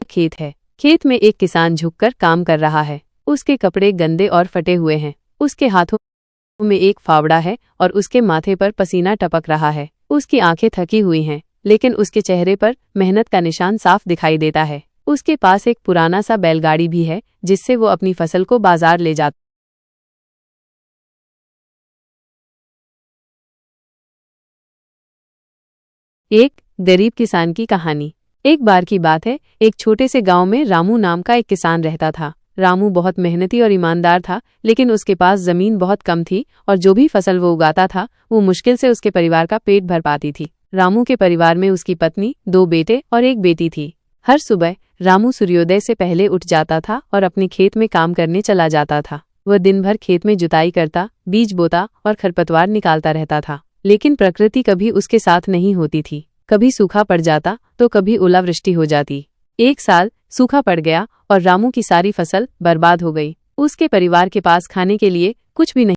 खेत है। खेत में एक किसान झुककर काम कर रहा है। उसके कपड़े गंदे और फटे हुए हैं। उसके हाथों में एक फावड़ा है और उसके माथे पर पसीना टपक रहा है। उसकी आंखें थकी हुई हैं, लेकिन उसके चेहरे पर मेहनत का निशान साफ दिखाई देता है। उसके पास एक पुराना सा बैलगाड़ी भी है, जिससे वो अपनी फसल को बाजार ले जाता। एक गरीब किसान की कहानी। एक बार की बात है, एक छोटे से गांव में रामू नाम का एक किसान रहता था। रामू बहुत मेहनती और ईमानदार था, लेकिन उसके पास जमीन बहुत कम थी और जो भी फसल वो उगाता था वो मुश्किल से उसके परिवार का पेट भर पाती थी। रामू के परिवार में उसकी पत्नी, 2 बेटे और एक बेटी थी। हर सुबह रामू सूर्योदय से पहले उठ जाता था और अपने खेत में काम करने चला जाता था। वह दिन भर खेत में जुताई करता, बीज बोता और खरपतवार निकालता रहता था। लेकिन प्रकृति कभी उसके साथ नहीं होती थी। कभी सूखा पड़ जाता तो कभी ओलावृष्टि हो जाती। एक साल सूखा पड़ गया और रामू की सारी फसल बर्बाद हो गई। उसके परिवार के पास खाने के लिए कुछ भी नहीं